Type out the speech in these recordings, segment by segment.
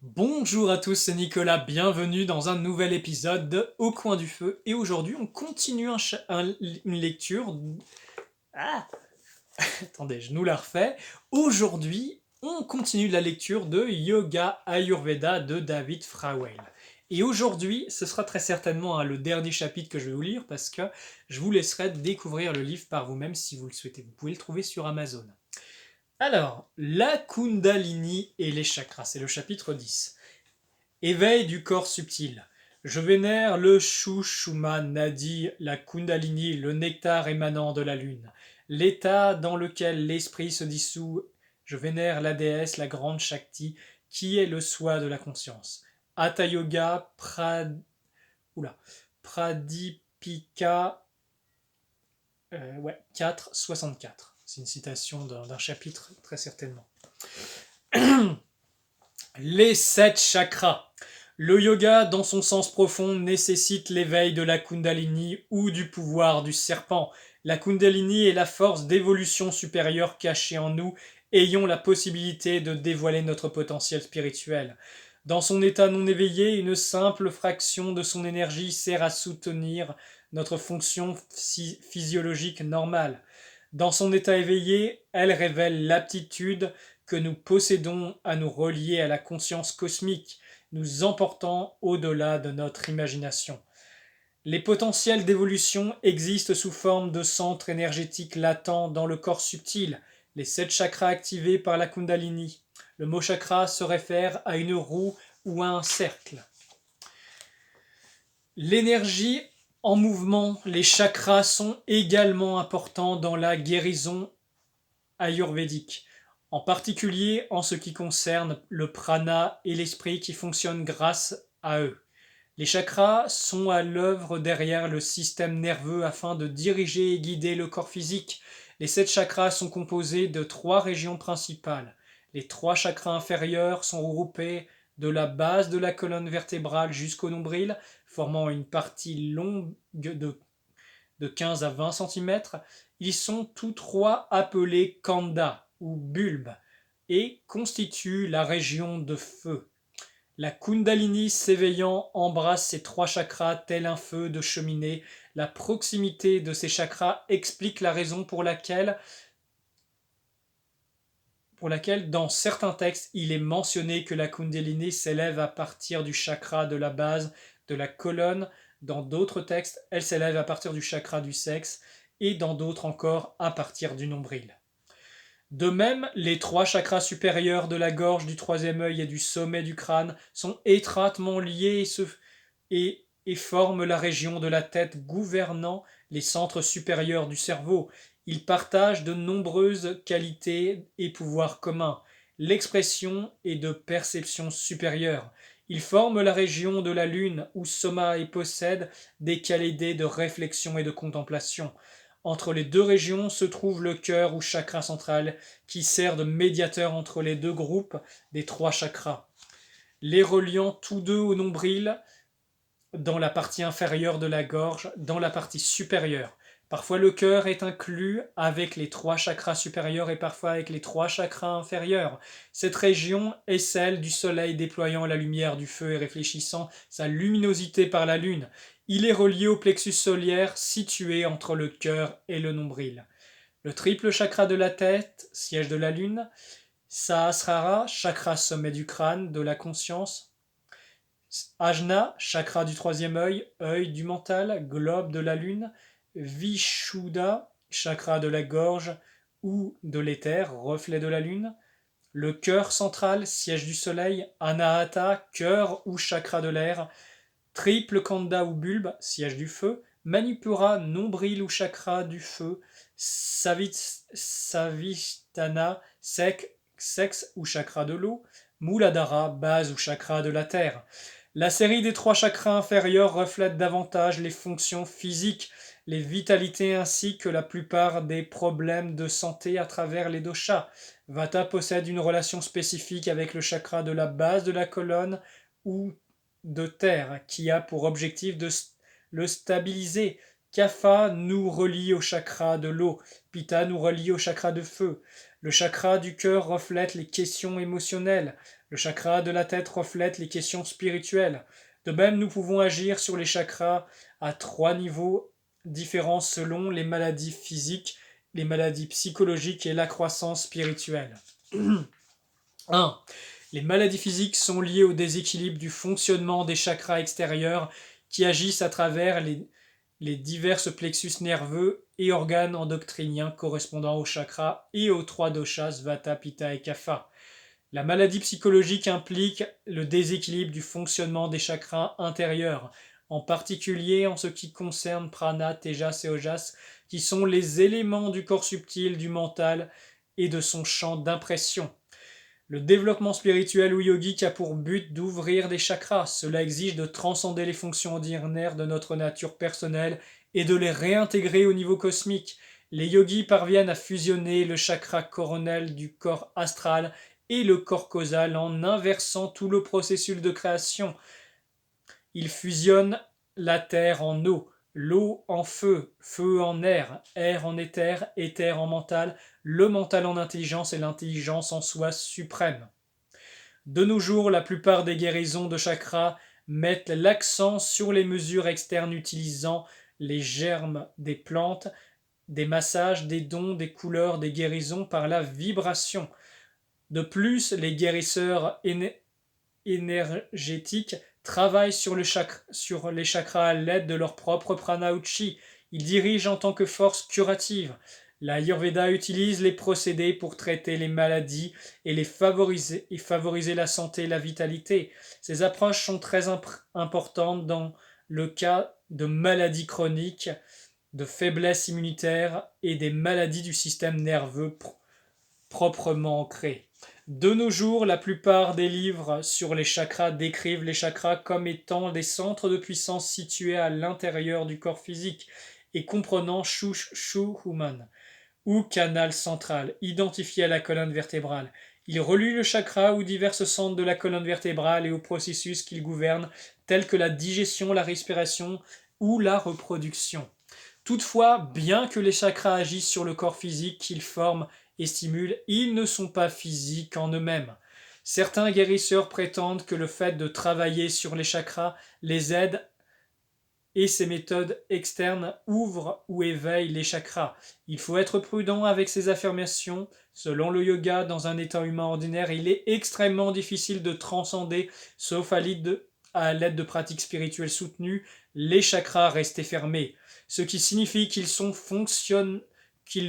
Bonjour à tous, c'est Nicolas, bienvenue dans un nouvel épisode de Au coin du feu. Et aujourd'hui, on continue une lecture. Ah, attendez, je nous la refais. Aujourd'hui, on continue la lecture de Yoga Ayurveda de David Frawell. Et aujourd'hui, ce sera très certainement le dernier chapitre que je vais vous lire parce que je vous laisserai découvrir le livre par vous-même si vous le souhaitez. Vous pouvez le trouver sur Amazon. Alors, la Kundalini et les chakras, c'est le chapitre 10. Éveil du corps subtil. Je vénère le Shushuma Nadi, la Kundalini, le nectar émanant de la lune, l'état dans lequel l'esprit se dissout. Je vénère la déesse, la grande Shakti, qui est le soi de la conscience. Hatha Yoga Pradipika 4.64. C'est une citation d'un chapitre, très certainement. Les 7 chakras. Le yoga, dans son sens profond, nécessite l'éveil de la Kundalini ou du pouvoir du serpent. La Kundalini est la force d'évolution supérieure cachée en nous. Ayons la possibilité de dévoiler notre potentiel spirituel. Dans son état non éveillé, une simple fraction de son énergie sert à soutenir notre fonction physiologique normale. Dans son état éveillé, elle révèle l'aptitude que nous possédons à nous relier à la conscience cosmique, nous emportant au-delà de notre imagination. Les potentiels d'évolution existent sous forme de centres énergétiques latents dans le corps subtil, les 7 chakras activés par la Kundalini. Le mot chakra se réfère à une roue ou à un cercle. L'énergie en mouvement, les chakras sont également importants dans la guérison ayurvédique, en particulier en ce qui concerne le prana et l'esprit qui fonctionnent grâce à eux. Les chakras sont à l'œuvre derrière le système nerveux afin de diriger et guider le corps physique. Les 7 chakras sont composés de 3 régions principales. Les 3 chakras inférieurs sont regroupés de la base de la colonne vertébrale jusqu'au nombril, formant une partie longue de 15 à 20 cm. Ils sont tous 3 appelés kanda ou bulbes et constituent la région de feu. La Kundalini s'éveillant embrasse ces 3 chakras tel un feu de cheminée. La proximité de ces chakras explique la raison pour laquelle dans certains textes il est mentionné que la Kundalini s'élève à partir du chakra de la base de la colonne. Dans d'autres textes, elle s'élève à partir du chakra du sexe et dans d'autres encore à partir du nombril. De même, les 3 chakras supérieurs de la gorge, du troisième œil et du sommet du crâne sont étroitement liés et forment la région de la tête gouvernant les centres supérieurs du cerveau. Ils partagent de nombreuses qualités et pouvoirs communs, l'expression et de perception supérieure. Ils forment la région de la lune où Soma et possède des qualités de réflexion et de contemplation. Entre les deux régions se trouve le cœur ou chakra central qui sert de médiateur entre les deux groupes des 3 chakras, les reliant tous deux au nombril dans la partie inférieure de la gorge, dans la partie supérieure. Parfois le cœur est inclus avec les 3 chakras supérieurs et parfois avec les 3 chakras inférieurs. Cette région est celle du soleil déployant la lumière du feu et réfléchissant sa luminosité par la lune. Il est relié au plexus solaire situé entre le cœur et le nombril. Le triple chakra de la tête, siège de la lune. Sahasrara, chakra sommet du crâne, de la conscience. Ajna, chakra du troisième œil, œil du mental, globe de la lune. Vishuddha, chakra de la gorge ou de l'éther, reflet de la lune. Le cœur central, siège du soleil. Anahata, cœur ou chakra de l'air. Triple kanda ou bulbe, siège du feu. Manipura, nombril ou chakra du feu. Savistana, sexe ou chakra de l'eau. Muladhara, base ou chakra de la terre. La série des 3 chakras inférieurs reflète davantage les fonctions physiques, les vitalités ainsi que la plupart des problèmes de santé à travers les doshas. Vata possède une relation spécifique avec le chakra de la base de la colonne ou de terre qui a pour objectif de le stabiliser. Kapha nous relie au chakra de l'eau, Pitta nous relie au chakra de feu. Le chakra du cœur reflète les questions émotionnelles. Le chakra de la tête reflète les questions spirituelles. De même, nous pouvons agir sur les chakras à 3 niveaux différents selon les maladies physiques, les maladies psychologiques et la croissance spirituelle. 1. Les maladies physiques sont liées au déséquilibre du fonctionnement des chakras extérieurs qui agissent à travers les diverses plexus nerveux et organes endocriniens correspondant aux chakras et aux 3 doshas Vata, Pitta et Kapha. La maladie psychologique implique le déséquilibre du fonctionnement des chakras intérieurs, en particulier en ce qui concerne Prana, Tejas et Ojas, qui sont les éléments du corps subtil, du mental et de son champ d'impression. Le développement spirituel ou yogique a pour but d'ouvrir des chakras. Cela exige de transcender les fonctions ordinaires de notre nature personnelle et de les réintégrer au niveau cosmique. Les yogis parviennent à fusionner le chakra coronel du corps astral et le corps causal en inversant tout le processus de création. Ils fusionnent la terre en eau, l'eau en feu, feu en air en éther, éther en mental, le mental en intelligence et l'intelligence en soi suprême. De nos jours, la plupart des guérisons de chakras mettent l'accent sur les mesures externes utilisant les germes des plantes, des massages, des dons, des couleurs, des guérisons par la vibration. De plus, les guérisseurs énergétiques travaillent sur les chakras à l'aide de leur propre prana ou chi. Ils dirigent en tant que force curative. L'Ayurveda utilise les procédés pour traiter les maladies et favoriser la santé et la vitalité. Ces approches sont très importantes dans le cas de maladies chroniques, de faiblesse immunitaire et des maladies du système nerveux proprement ancrées. De nos jours, la plupart des livres sur les chakras décrivent les chakras comme étant des centres de puissance situés à l'intérieur du corps physique et comprenant Shuhuman, ou canal central, identifié à la colonne vertébrale. Il relie le chakra aux diverses centres de la colonne vertébrale et aux processus qu'il gouverne, tels que la digestion, la respiration ou la reproduction. Toutefois, bien que les chakras agissent sur le corps physique qu'ils forment et stimulent, ils ne sont pas physiques en eux-mêmes. Certains guérisseurs prétendent que le fait de travailler sur les chakras les aide et ces méthodes externes ouvrent ou éveillent les chakras. Il faut être prudent avec ces affirmations. Selon le yoga, dans un état humain ordinaire, il est extrêmement difficile de transcender, sauf à l'aide de pratiques spirituelles soutenues, les chakras restés fermés, ce qui signifie qu'ils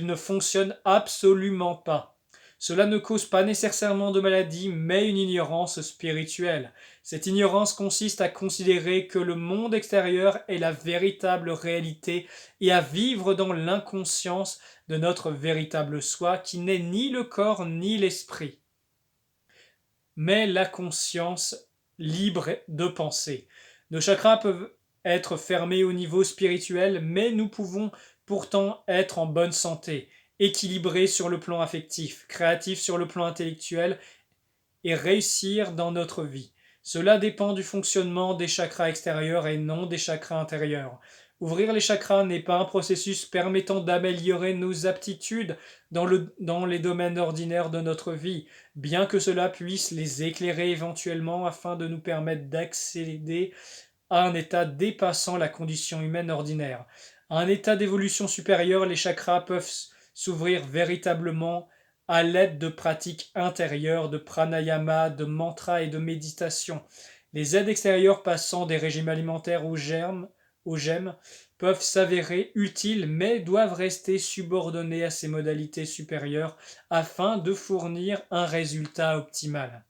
ne fonctionnent absolument pas. Cela ne cause pas nécessairement de maladie, mais une ignorance spirituelle. Cette ignorance consiste à considérer que le monde extérieur est la véritable réalité et à vivre dans l'inconscience de notre véritable soi qui n'est ni le corps ni l'esprit, mais la conscience libre de penser. Nos chakras peuvent être fermés au niveau spirituel, mais nous pouvons pourtant être en bonne santé, équilibrés sur le plan affectif, créatifs sur le plan intellectuel et réussir dans notre vie. Cela dépend du fonctionnement des chakras extérieurs et non des chakras intérieurs. Ouvrir les chakras n'est pas un processus permettant d'améliorer nos aptitudes dans les domaines ordinaires de notre vie, bien que cela puisse les éclairer éventuellement afin de nous permettre d'accéder à un état dépassant la condition humaine ordinaire. À un état d'évolution supérieure, les chakras peuvent s'ouvrir véritablement à l'aide de pratiques intérieures, de pranayama, de mantras et de méditation. Les aides extérieures passant des régimes alimentaires aux gemmes peuvent s'avérer utiles mais doivent rester subordonnées à ces modalités supérieures afin de fournir un résultat optimal.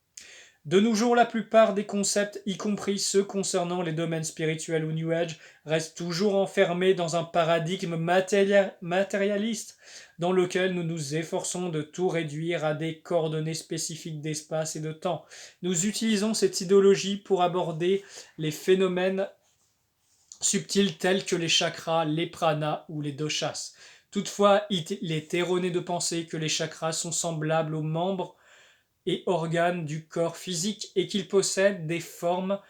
De nos jours, la plupart des concepts, y compris ceux concernant les domaines spirituels ou New Age, restent toujours enfermés dans un paradigme matérialiste dans lequel nous nous efforçons de tout réduire à des coordonnées spécifiques d'espace et de temps. Nous utilisons cette idéologie pour aborder les phénomènes subtils tels que les chakras, les pranas ou les doshas. Toutefois, il est erroné de penser que les chakras sont semblables aux membres et organes du corps physique et qu'ils possèdent des formes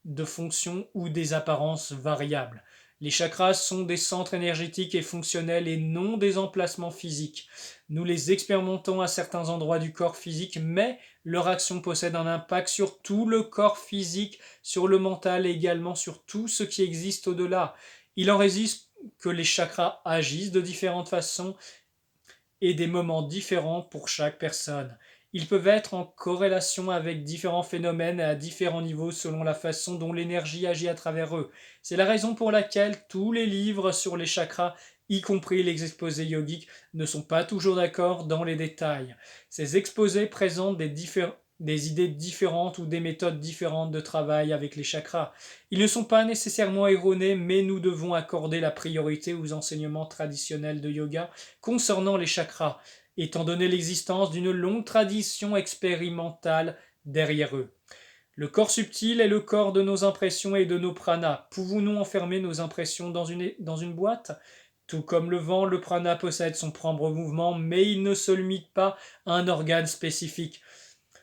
de fonctions ou des apparences variables. Les chakras sont des centres énergétiques et fonctionnels et non des emplacements physiques. Nous les expérimentons à certains endroits du corps physique, mais leur action possède un impact sur tout le corps physique, sur le mental et également sur tout ce qui existe au-delà. Il en résiste que les chakras agissent de différentes façons et des moments différents pour chaque personne. Ils peuvent être en corrélation avec différents phénomènes à différents niveaux selon la façon dont l'énergie agit à travers eux. C'est la raison pour laquelle tous les livres sur les chakras, y compris les exposés yogiques, ne sont pas toujours d'accord dans les détails. Ces exposés présentent des idées différentes ou des méthodes différentes de travail avec les chakras. Ils ne sont pas nécessairement erronés, mais nous devons accorder la priorité aux enseignements traditionnels de yoga concernant les chakras, étant donné l'existence d'une longue tradition expérimentale derrière eux. Le corps subtil est le corps de nos impressions et de nos pranas. Pouvons-nous enfermer nos impressions dans une boîte? Tout comme le vent, le prana possède son propre mouvement, mais il ne se limite pas à un organe spécifique.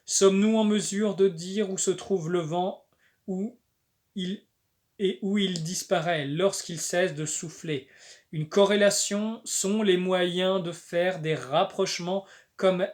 Sommes-nous en mesure de dire où se trouve le vent où il et où il disparaît lorsqu'il cesse de souffler? Une corrélation sont les moyens de faire des rapprochements comme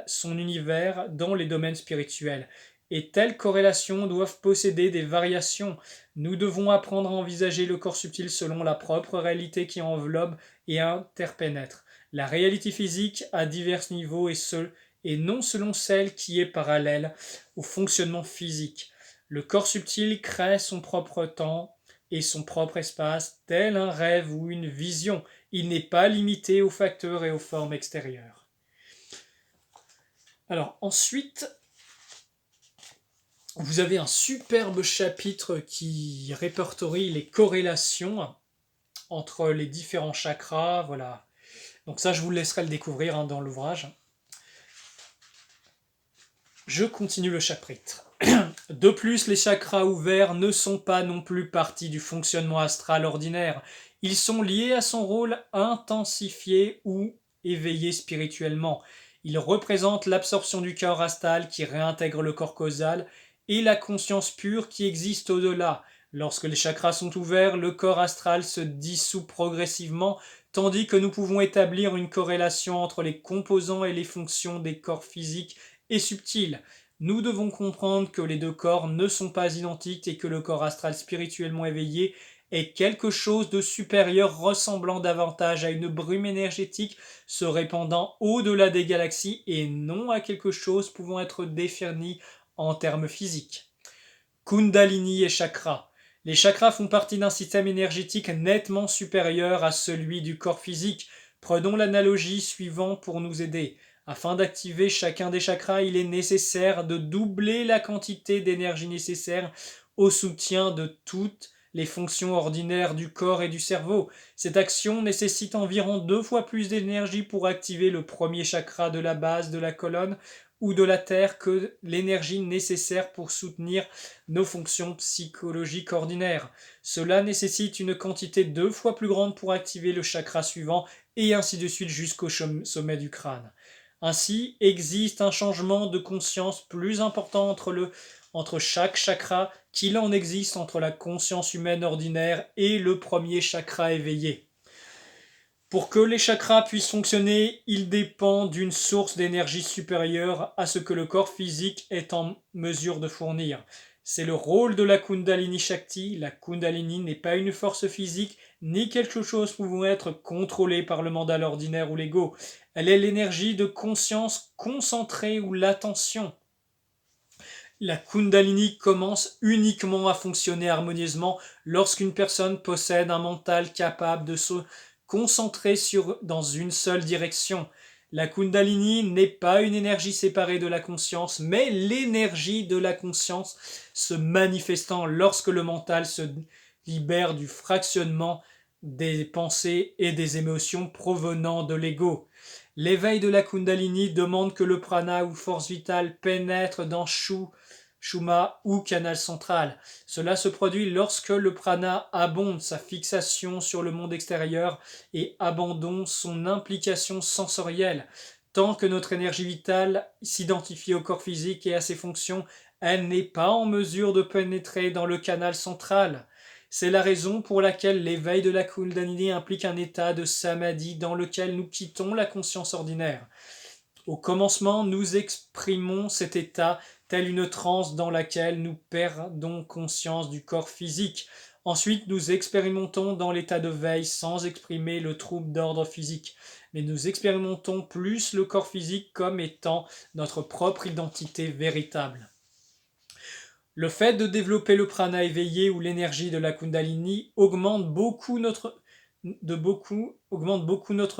son univers dans les domaines spirituels. Et telles corrélations doivent posséder des variations. Nous devons apprendre à envisager le corps subtil selon la propre réalité qui enveloppe et interpénètre. La réalité physique à divers niveaux et non selon celle qui est parallèle au fonctionnement physique. Le corps subtil crée son propre temps et son propre espace, tel un rêve ou une vision. Il n'est pas limité aux facteurs et aux formes extérieures. Alors ensuite, vous avez un superbe chapitre qui répertorie les corrélations entre les différents chakras. Voilà. Donc ça, je vous laisserai le découvrir dans l'ouvrage. Je continue le chapitre. De plus, les chakras ouverts ne sont pas non plus partie du fonctionnement astral ordinaire. Ils sont liés à son rôle intensifié ou éveillé spirituellement. Ils représentent l'absorption du corps astral qui réintègre le corps causal et la conscience pure qui existe au-delà. Lorsque les chakras sont ouverts, le corps astral se dissout progressivement, tandis que nous pouvons établir une corrélation entre les composants et les fonctions des corps physiques et subtils. Nous devons comprendre que les deux corps ne sont pas identiques et que le corps astral spirituellement éveillé est quelque chose de supérieur ressemblant davantage à une brume énergétique se répandant au-delà des galaxies et non à quelque chose pouvant être défini en termes physiques. Kundalini et chakra. Les chakras font partie d'un système énergétique nettement supérieur à celui du corps physique. Prenons l'analogie suivante pour nous aider. Afin d'activer chacun des chakras, il est nécessaire de doubler la quantité d'énergie nécessaire au soutien de toutes les fonctions ordinaires du corps et du cerveau. Cette action nécessite environ 2 fois plus d'énergie pour activer le premier chakra de la base de la colonne ou de la terre que l'énergie nécessaire pour soutenir nos fonctions psychologiques ordinaires. Cela nécessite une quantité 2 fois plus grande pour activer le chakra suivant et ainsi de suite jusqu'au sommet du crâne. Ainsi, existe un changement de conscience plus important entre chaque chakra qu'il en existe entre la conscience humaine ordinaire et le premier chakra éveillé. Pour que les chakras puissent fonctionner, ils dépendent d'une source d'énergie supérieure à ce que le corps physique est en mesure de fournir. C'est le rôle de la Kundalini Shakti. La Kundalini n'est pas une force physique, ni quelque chose pouvant être contrôlé par le mental ordinaire ou l'ego. Elle est l'énergie de conscience concentrée ou l'attention. La Kundalini commence uniquement à fonctionner harmonieusement lorsqu'une personne possède un mental capable de se concentrer dans une seule direction. La Kundalini n'est pas une énergie séparée de la conscience, mais l'énergie de la conscience se manifestant lorsque le mental se libère du fractionnement des pensées et des émotions provenant de l'ego. L'éveil de la Kundalini demande que le prana ou force vitale pénètre dans Shuma ou canal central. Cela se produit lorsque le prana abonde sa fixation sur le monde extérieur et abandonne son implication sensorielle. Tant que notre énergie vitale s'identifie au corps physique et à ses fonctions, elle n'est pas en mesure de pénétrer dans le canal central. C'est la raison pour laquelle l'éveil de la Kundalini implique un état de samadhi dans lequel nous quittons la conscience ordinaire. Au commencement, nous exprimons cet état tel une transe dans laquelle nous perdons conscience du corps physique. Ensuite, nous expérimentons dans l'état de veille sans exprimer le trouble d'ordre physique, mais nous expérimentons plus le corps physique comme étant notre propre identité véritable. Le fait de développer le prana éveillé ou l'énergie de la Kundalini augmente beaucoup notre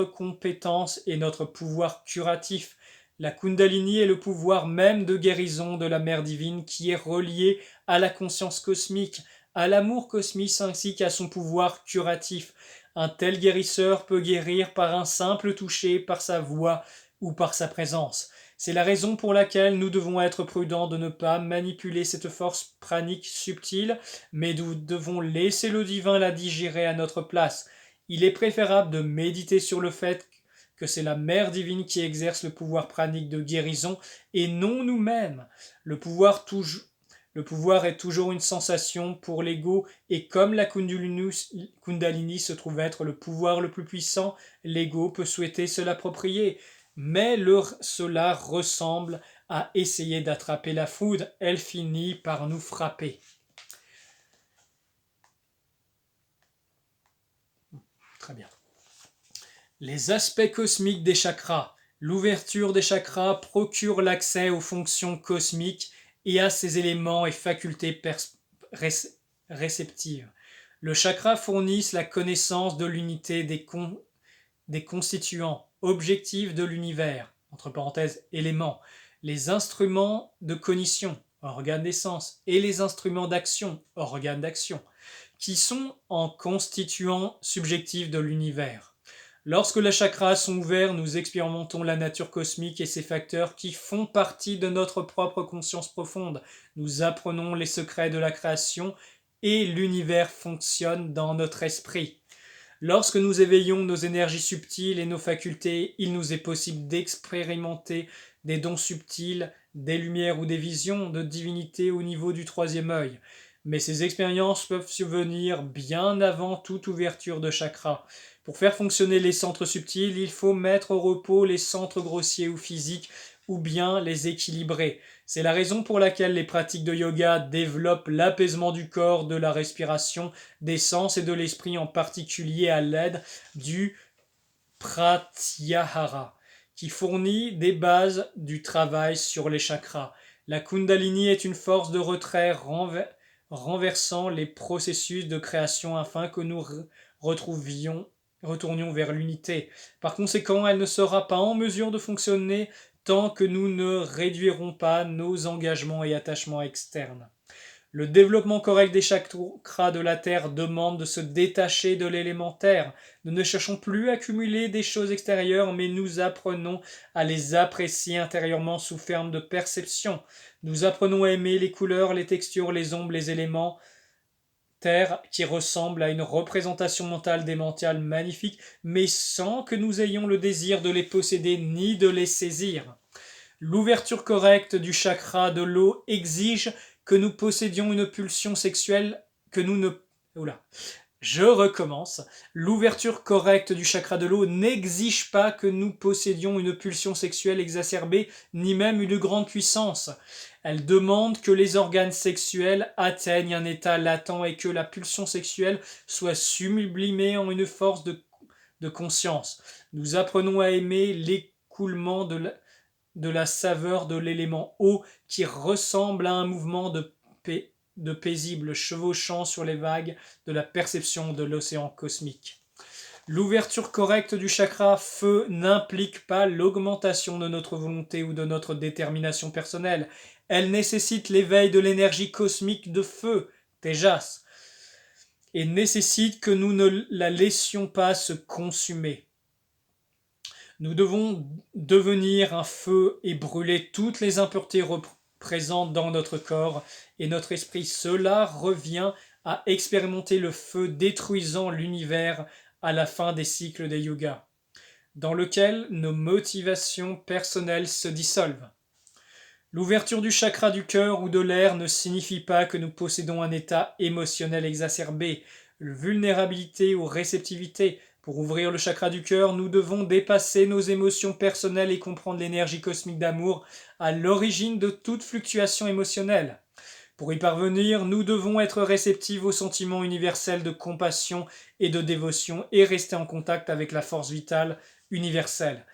compétence et notre pouvoir curatif. La Kundalini est le pouvoir même de guérison de la mère divine qui est relié à la conscience cosmique, à l'amour cosmique ainsi qu'à son pouvoir curatif. Un tel guérisseur peut guérir par un simple toucher, par sa voix ou par sa présence. C'est la raison pour laquelle nous devons être prudents de ne pas manipuler cette force pranique subtile, mais nous devons laisser le divin la digérer à notre place. Il est préférable de méditer sur le fait que c'est la mère divine qui exerce le pouvoir pranique de guérison et non nous-mêmes. Le pouvoir est toujours une sensation pour l'ego et comme la Kundalini se trouve être le pouvoir le plus puissant, l'ego peut souhaiter se l'approprier. Mais cela ressemble à essayer d'attraper la foudre, elle finit par nous frapper. Très bien. Les aspects cosmiques des chakras. L'ouverture des chakras procure l'accès aux fonctions cosmiques et à ses éléments et facultés réceptives. Le chakra fournit la connaissance de l'unité des constituants objectifs de l'univers, entre parenthèses, éléments, les instruments de cognition, organes des sens, et les instruments d'action, organes d'action, qui sont en constituants subjectifs de l'univers. Lorsque les chakras sont ouverts, nous expérimentons la nature cosmique et ses facteurs qui font partie de notre propre conscience profonde. Nous apprenons les secrets de la création et l'univers fonctionne dans notre esprit. Lorsque nous éveillons nos énergies subtiles et nos facultés, il nous est possible d'expérimenter des dons subtils, des lumières ou des visions de divinité au niveau du troisième œil. Mais ces expériences peuvent survenir bien avant toute ouverture de chakra. Pour faire fonctionner les centres subtils, il faut mettre au repos les centres grossiers ou physiques ou bien les équilibrer. C'est la raison pour laquelle les pratiques de yoga développent l'apaisement du corps, de la respiration, des sens et de l'esprit, en particulier à l'aide du pratyahara, qui fournit des bases du travail sur les chakras. La Kundalini est une force de retrait renversant les processus de création afin que nous retournions vers l'unité. Par conséquent, elle ne sera pas en mesure de fonctionner tant que nous ne réduirons pas nos engagements et attachements externes. Le développement correct des chakras de la Terre demande de se détacher de l'élémentaire. Nous ne cherchons plus à accumuler des choses extérieures, mais nous apprenons à les apprécier intérieurement sous forme de perception. Nous apprenons à aimer les couleurs, les textures, les ombres, les éléments terre qui ressemblent à une représentation mentale des mentales magnifiques, mais sans que nous ayons le désir de les posséder ni de les saisir. L'ouverture correcte du chakra de l'eau exige que nous possédions une pulsion sexuelle que nous ne... Oula. Je recommence. L'ouverture correcte du chakra de l'eau n'exige pas que nous possédions une pulsion sexuelle exacerbée, ni même une grande puissance. Elle demande que les organes sexuels atteignent un état latent et que la pulsion sexuelle soit sublimée en une force de conscience. Nous apprenons à aimer l'écoulement de la saveur de l'élément eau qui ressemble à un mouvement de paisible chevauchant sur les vagues de la perception de l'océan cosmique. L'ouverture correcte du chakra feu n'implique pas l'augmentation de notre volonté ou de notre détermination personnelle. Elle nécessite l'éveil de l'énergie cosmique de feu, Tejas, et nécessite que nous ne la laissions pas se consumer. Nous devons devenir un feu et brûler toutes les impuretés présentes dans notre corps et notre esprit. Cela revient à expérimenter le feu détruisant l'univers à la fin des cycles des yogas, dans lequel nos motivations personnelles se dissolvent. L'ouverture du chakra du cœur ou de l'air ne signifie pas que nous possédons un état émotionnel exacerbé, vulnérabilité ou réceptivité. Pour ouvrir le chakra du cœur, nous devons dépasser nos émotions personnelles et comprendre l'énergie cosmique d'amour à l'origine de toute fluctuation émotionnelle. Pour y parvenir, nous devons être réceptifs aux sentiments universels de compassion et de dévotion et rester en contact avec la force vitale universelle.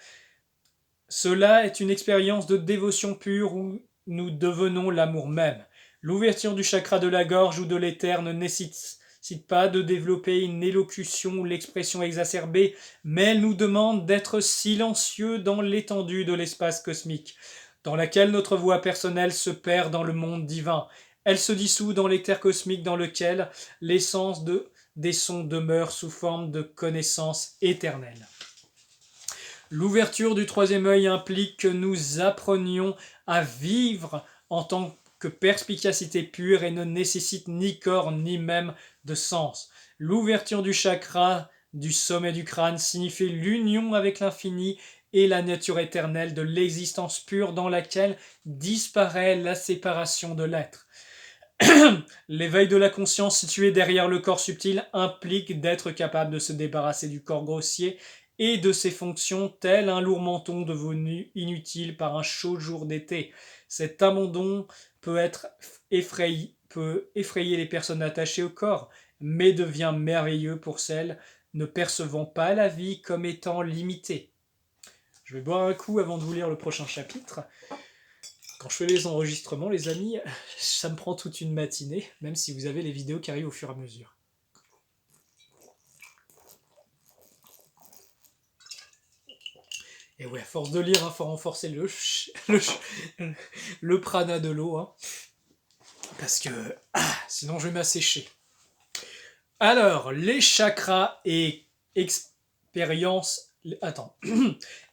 Cela est une expérience de dévotion pure où nous devenons l'amour même. L'ouverture du chakra de la gorge ou de l'éther ne nécessite pas de développer une élocution ou l'expression exacerbée, mais elle nous demande d'être silencieux dans l'étendue de l'espace cosmique, dans laquelle notre voix personnelle se perd dans le monde divin. Elle se dissout dans l'éther cosmique dans lequel l'essence des sons demeure sous forme de connaissance éternelle. L'ouverture du troisième œil implique que nous apprenions à vivre en tant que perspicacité pure et ne nécessite ni corps ni même de sens. L'ouverture du chakra du sommet du crâne signifie l'union avec l'infini et la nature éternelle de l'existence pure dans laquelle disparaît la séparation de l'être. L'éveil de la conscience situé derrière le corps subtil implique d'être capable de se débarrasser du corps grossier et de ses fonctions, tel un lourd menton devenu inutile par un chaud jour d'été. Cet abandon peut effrayer les personnes attachées au corps, mais devient merveilleux pour celles ne percevant pas la vie comme étant limitée. Je vais boire un coup avant de vous lire le prochain chapitre. Quand je fais les enregistrements, les amis, ça me prend toute une matinée, même si vous avez les vidéos qui arrivent au fur et à mesure. Et ouais, à force de lire, il faut renforcer le prana de l'eau, hein, parce que sinon je vais m'assécher. Alors, les chakras et expériences... Attends.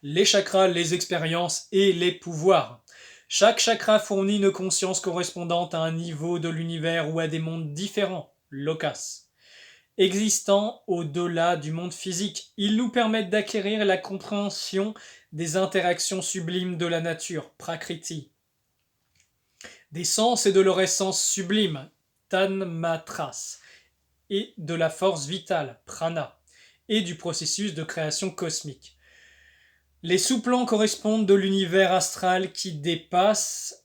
Les chakras, les expériences et les pouvoirs. Chaque chakra fournit une conscience correspondante à un niveau de l'univers ou à des mondes différents, lokas, existant au-delà du monde physique. Ils nous permettent d'acquérir la compréhension des interactions sublimes de la nature, prakriti, des sens et de leur essence sublime, tanmatras, et de la force vitale, prana, et du processus de création cosmique. Les sous-plans correspondent de l'univers astral qui dépasse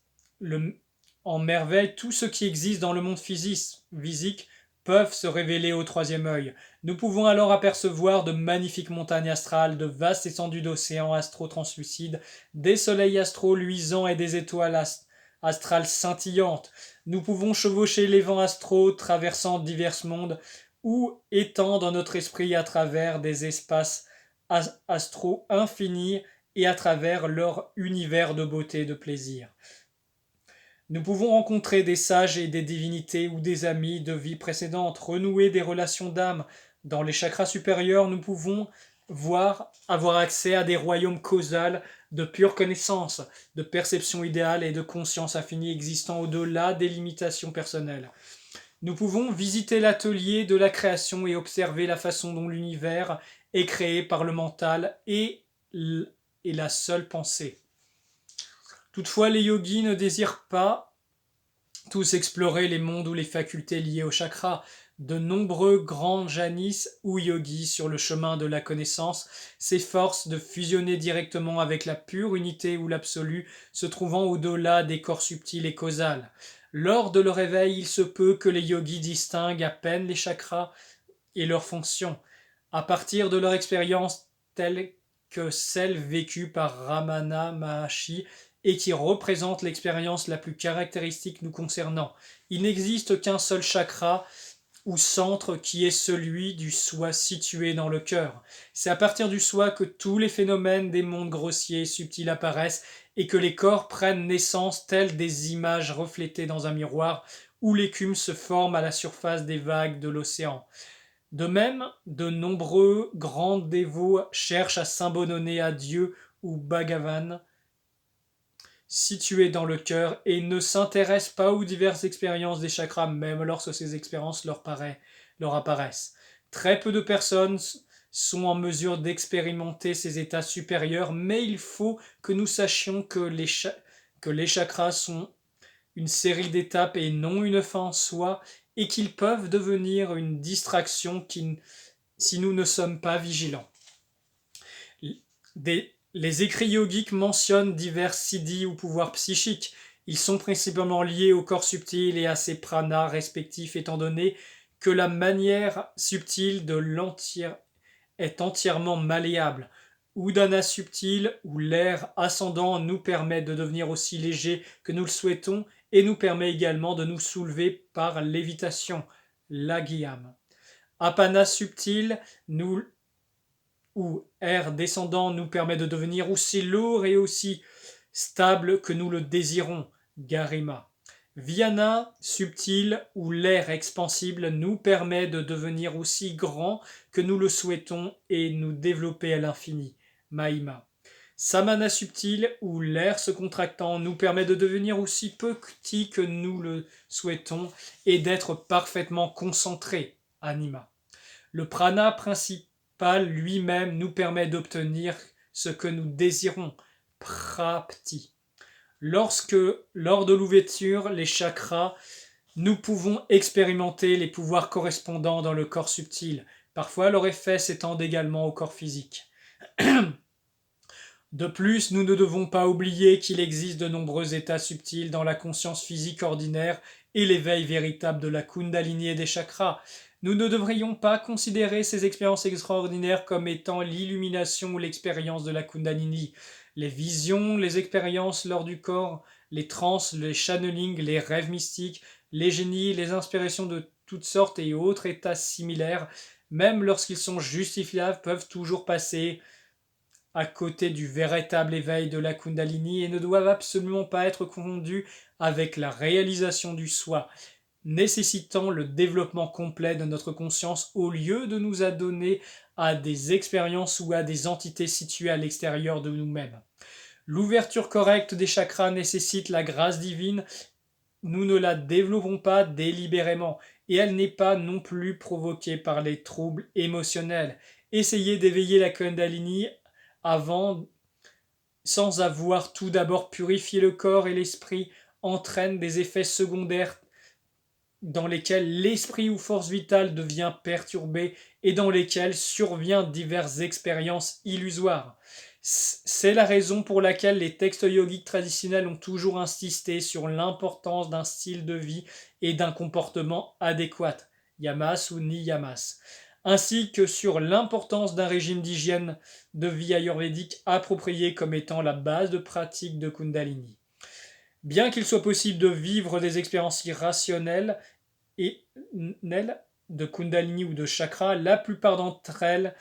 en merveille tout ce qui existe dans le monde physique peuvent se révéler au troisième œil. Nous pouvons alors apercevoir de magnifiques montagnes astrales, de vastes étendues d'océans astro-translucides, des soleils astro-luisants et des étoiles astrales scintillantes. Nous pouvons chevaucher les vents astraux traversant divers mondes ou étendre notre esprit à travers des espaces astro infinis et à travers leur univers de beauté et de plaisir. Nous pouvons rencontrer des sages et des divinités ou des amis de vie précédente, renouer des relations d'âme. Dans les chakras supérieurs, nous pouvons avoir accès à des royaumes causals de pure connaissance, de perception idéale et de conscience infinie existant au-delà des limitations personnelles. Nous pouvons visiter l'atelier de la création et observer la façon dont l'univers est créé par le mental et la seule pensée. Toutefois, les yogis ne désirent pas tous explorer les mondes ou les facultés liées au chakra. De nombreux grands janis ou yogis sur le chemin de la connaissance s'efforcent de fusionner directement avec la pure unité ou l'absolu se trouvant au-delà des corps subtils et causals. Lors de leur éveil, il se peut que les yogis distinguent à peine les chakras et leurs fonctions. À partir de leur expérience telle que celle vécue par Ramana Maharshi et qui représente l'expérience la plus caractéristique nous concernant. Il n'existe qu'un seul chakra ou centre qui est celui du soi situé dans le cœur. C'est à partir du soi que tous les phénomènes des mondes grossiers et subtils apparaissent et que les corps prennent naissance telles des images reflétées dans un miroir où l'écume se forme à la surface des vagues de l'océan. De même, de nombreux grands dévots cherchent à s'abandonner à Dieu ou Bhagavan, situé dans le cœur, et ne s'intéressent pas aux diverses expériences des chakras, même lorsque ces expériences leur apparaissent. Très peu de personnes sont en mesure d'expérimenter ces états supérieurs, mais il faut que nous sachions que que les chakras sont une série d'étapes et non une fin en soi, et qu'ils peuvent devenir une distraction si nous ne sommes pas vigilants. Les écrits yogiques mentionnent divers siddhis ou pouvoirs psychiques. Ils sont principalement liés au corps subtil et à ses pranas respectifs, étant donné que la manière subtile de l'entière est entièrement malléable. Udana subtil, où l'air ascendant nous permet de devenir aussi léger que nous le souhaitons et nous permet également de nous soulever par lévitation, l'agyam. Apana subtil, où air descendant nous permet de devenir aussi lourd et aussi stable que nous le désirons, garima. Viana subtil, où l'air expansible nous permet de devenir aussi grand que nous le souhaitons et nous développer à l'infini, mahima. Samana subtil, où l'air se contractant nous permet de devenir aussi petit que nous le souhaitons et d'être parfaitement concentré, anima. Le prana principal lui-même nous permet d'obtenir ce que nous désirons, prapti. Lors de l'ouverture, les chakras, nous pouvons expérimenter les pouvoirs correspondants dans le corps subtil. Parfois, leur effet s'étend également au corps physique. De plus, nous ne devons pas oublier qu'il existe de nombreux états subtils dans la conscience physique ordinaire et l'éveil véritable de la Kundalini et des chakras. Nous ne devrions pas considérer ces expériences extraordinaires comme étant l'illumination ou l'expérience de la Kundalini. Les visions, les expériences lors du corps, les trans, les channelings, les rêves mystiques, les génies, les inspirations de toutes sortes et autres états similaires, même lorsqu'ils sont justifiables, peuvent toujours passer à côté du véritable éveil de la Kundalini et ne doivent absolument pas être confondus avec la réalisation du soi, nécessitant le développement complet de notre conscience au lieu de nous adonner à des expériences ou à des entités situées à l'extérieur de nous-mêmes. L'ouverture correcte des chakras nécessite la grâce divine. Nous ne la développons pas délibérément et elle n'est pas non plus provoquée par les troubles émotionnels. Essayez d'éveiller la Kundalini sans avoir tout d'abord purifié le corps et l'esprit, entraîne des effets secondaires dans lesquels l'esprit ou force vitale devient perturbé et dans lesquels surviennent diverses expériences illusoires. C'est la raison pour laquelle les textes yogiques traditionnels ont toujours insisté sur l'importance d'un style de vie et d'un comportement adéquat, yamas ou niyamas, ainsi que sur l'importance d'un régime d'hygiène de vie ayurvédique approprié comme étant la base de pratique de Kundalini. Bien qu'il soit possible de vivre des expériences irrationnelles et de Kundalini ou de chakra, la plupart d'entre elles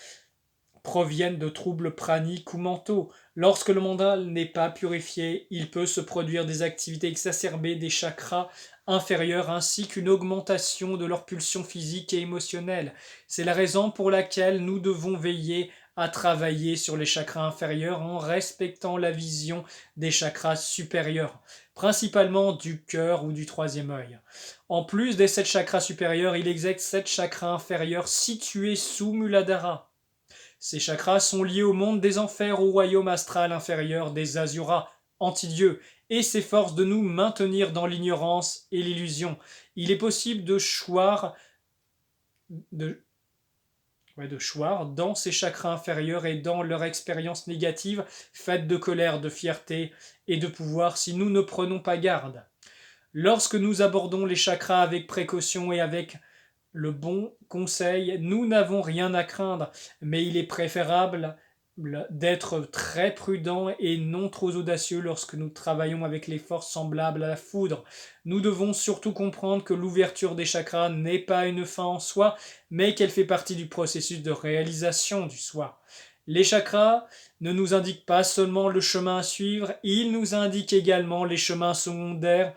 proviennent de troubles praniques ou mentaux. Lorsque le mental n'est pas purifié, il peut se produire des activités exacerbées des chakras inférieurs ainsi qu'une augmentation de leurs pulsions physiques et émotionnelles. C'est la raison pour laquelle nous devons veiller à travailler sur les chakras inférieurs en respectant la vision des chakras supérieurs, principalement du cœur ou du troisième œil. En plus des 7 chakras supérieurs, il existe 7 chakras inférieurs situés sous Muladhara. Ces chakras sont liés au monde des enfers, au royaume astral inférieur des Asuras, anti-dieux, et s'efforcent de nous maintenir dans l'ignorance et l'illusion. Il est possible de choir dans ces chakras inférieurs et dans leur expérience négative, faite de colère, de fierté et de pouvoir, si nous ne prenons pas garde. Lorsque nous abordons les chakras avec précaution et avec le bon conseil, nous n'avons rien à craindre, mais il est préférable d'être très prudent et non trop audacieux lorsque nous travaillons avec les forces semblables à la foudre. Nous devons surtout comprendre que l'ouverture des chakras n'est pas une fin en soi, mais qu'elle fait partie du processus de réalisation du soi. Les chakras ne nous indiquent pas seulement le chemin à suivre, ils nous indiquent également les chemins secondaires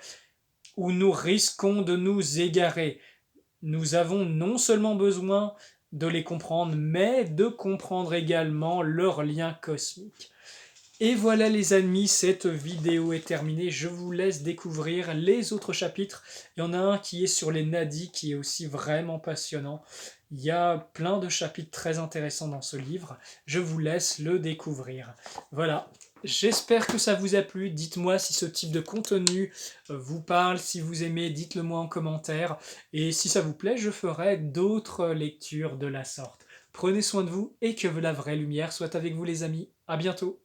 où nous risquons de nous égarer. Nous avons non seulement besoin de les comprendre, mais de comprendre également leur lien cosmique. Et voilà les amis, cette vidéo est terminée. Je vous laisse découvrir les autres chapitres. Il y en a un qui est sur les nadis, qui est aussi vraiment passionnant. Il y a plein de chapitres très intéressants dans ce livre. Je vous laisse le découvrir. Voilà. J'espère que ça vous a plu. Dites-moi si ce type de contenu vous parle, si vous aimez, dites-le moi en commentaire. Et si ça vous plaît, je ferai d'autres lectures de la sorte. Prenez soin de vous et que la vraie lumière soit avec vous les amis. À bientôt.